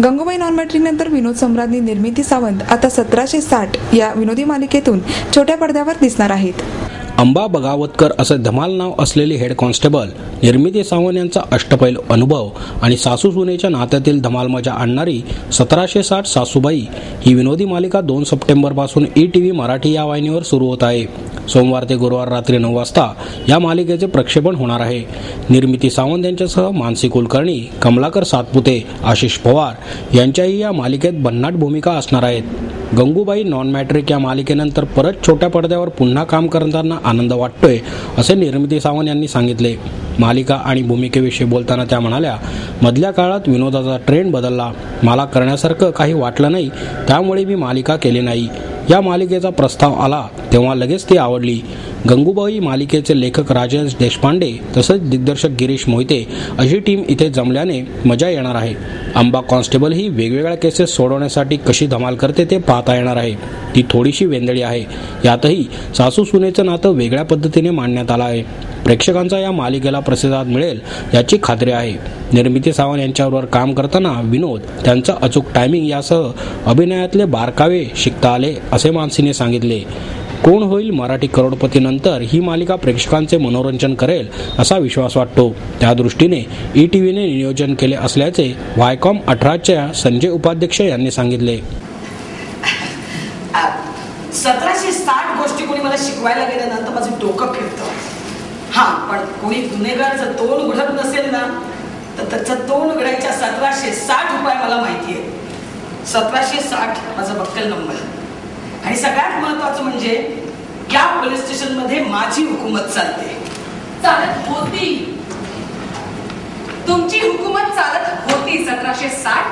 Gangubai non matric नंतर विनोद सम्राज्ञी निर्मिती सावंत आता 1760 या विनोदी मालिकेतून छोट्या पडद्यावर दिसणार आहेत. अंबा बगावतकर असं धमाल नाव असलेली हेड कॉन्स्टेबल निर्मिती सावंत यांचा अष्टपैलू अनुभव आणि सासू सुनेच्या नात्यातील धमाल मजा आणणारी 1760 सासूबाई ही विनोदी मालिका 2 सप्टेंबरपासून ETV मराठी या वाहिनीवर सुरू होत आहे. सोमवार ते गुरुवार रात्री 9 वाजता या मालिकेचे प्रक्षेपण होणार आहे. निर्मिती सावंत यांच्यासह मानसी कुलकर्णी, कमलाकर सातपुते, आशिष पवार यांच्याही या मालिकेत भन्नाट भूमिका असणार आहेत. गंगूबाई नॉन मॅट्रिक या मालिकेनंतर परत छोट्या पडद्यावर पुन्हा काम करताना आनंद वाटतोय असे निर्मिती सावंत यांनी सांगितले. मालिका आणि भूमिकेविषयी बोलताना त्या म्हणाल्या, मधल्या काळात विनोदाचा ट्रेंड बदलला. मला करण्यासारखं काही वाटलं नाही, त्यामुळे मी मालिका केली नाही. या मालिकेचा प्रस्ताव आला तेव्हा लगेच ती आवडली. गंगूबाई मालिकेचे लेखक राजेश देशपांडे तसंच दिग्दर्शक गिरीश मोहिते अशी टीम इथे जमल्याने मजा येणार आहे. अंबा कॉन्स्टेबल ही वेगवेगळ्या केसेस सोडवण्यासाठी कशी धमाल करते ते पाहता येणार आहे. ती थोडीशी वेंदळी आहे. यातही सासू सुनेचं नातं वेगळ्या पद्धतीने मांडण्यात आलं आहे. प्रेक्षकांचा या मालिकेला प्रतिसाद मिळेल याची खात्री आहे. निर्मिती सावंत यांच्याबरोबर काम करताना विनोद, त्यांचा अचूक टायमिंग यासह अभिनयातले बारकावे शिकता आले असे मानसीने सांगितले. कोण होईल मराठी करोडपती नंतर ही मालिका प्रेक्षकांचे मनोरंजन करेल असा विश्वास वाटतो. त्या दृष्टीने ETVने नियोजन केले असल्याचे वायकॉम 18च्या संजय उपाध्यक्ष यांनी सांगितले. 1760 गोष्टी कोणी मला शिकवायला गेलं ना तर माझं डोकं फिरतं. पण कोणी गुन्हेगार जर तोंड उघडत नसेल ना तर त्याचं तोंड उघडायच्या 1760 उपाय मला माहिती आहे. 1760 माझा बक्कल नंबर. आणि सगळ्यात महत्वाचं म्हणजे या पोलीस स्टेशन मध्ये माझी हुकूमत चालत होती. तुमची हुकूमत चालत होती 1760.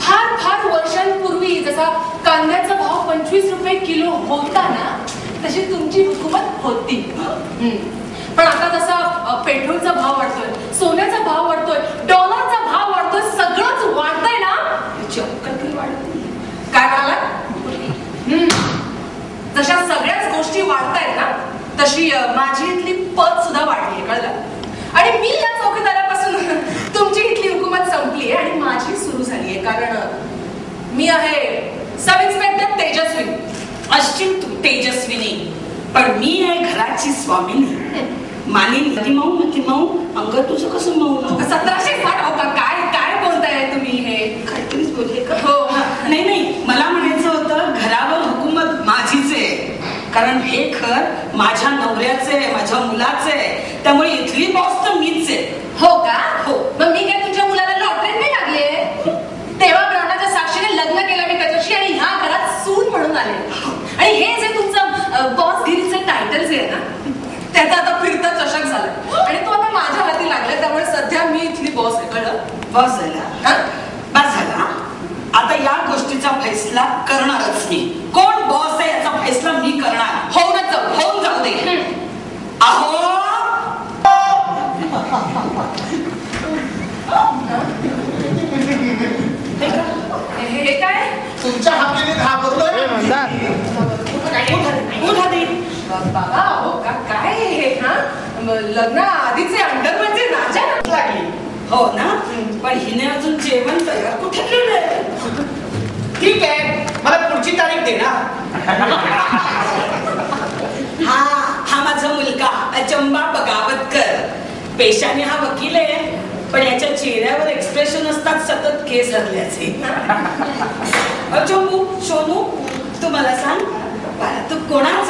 फार फार वर्षांपूर्वी जसा कांद्याचा भाव 25 रुपये किलो होता ना तशी तुमची हुकूमत होती. पण आता जसा पेट्रोलचा भाव वाढतोय, सोन्याचा भाव वाढतोय, डॉलरचा भाव वाढतोय, सगळंच वाढतंय ना. काय म्हणाला? जशा सगळ्याच गोष्टी वाढतायत ना तशी माझी इथली पद सुद्धा वाढली, कळलं? आणि मी या चौकीदारापासून तुमची इथली हुकूमत संपली आहे आणि माझी सुरू झाली आहे. कारण मी आहे सब इन्स्पेक्टर तेजस्विनी. असशील तू तेजस्विनी, पण मी आहे घराची स्वामिनी. मानिनी मऊ अंग तुझं कसं मऊ? 1760 हो का? काय काय बोलताय तुम्ही? हे काहीतरीच बोलले का? हो. नाही, मला म्हणायचं होतं घरावर हुकूमत माझीच आहे. कारण हे घर माझ्या नवऱ्याचे, माझ्या मुलाचे, त्यामुळे इथली बॉस तर मीच आहे. हो का? हो. मग मी काय तुमच्या मुलाला लॉटरीत नाही लागले? तेव्हा ब्राह्मणाच्या साक्षीने लग्न केलं मी त्याच्याशी आणि ह्या घरात सून म्हणून आले. आणि हे जे तुमचं बॉसगिरीचं टायटल जे आहे ना त्याचा आता फिरता चषक झाला आणि तो आता माझ्या हाती लागला. त्यामुळे सध्या मी इथली बॉस आहे, कळलं? बॉस झाला, बस झाला. आता या गोष्टीचा फैसला करणारच मी. कोण बॉस आहे याचा फैसला मी करणार. होऊन जाऊ दे. अहो हे काय तुमच्या हातीने घाबरलोय बाबा? हो का? काय हे? लग्न आधीचे अंडर म्हणजे राजा लागली. हो ना, पण हिने अजून जेवण तयार कुठे केलंय? ठीक आहे, मला पुढची तारीख दे ना. हा माझा मुलगा अचंबा बगावतकर. पेशाने हा वकील आहे, पण याच्या चेहऱ्यावर एक्सप्रेशन असतात सतत केस धरल्याचे. अचंबू, सोनू, तू मला सांग, तू कोणा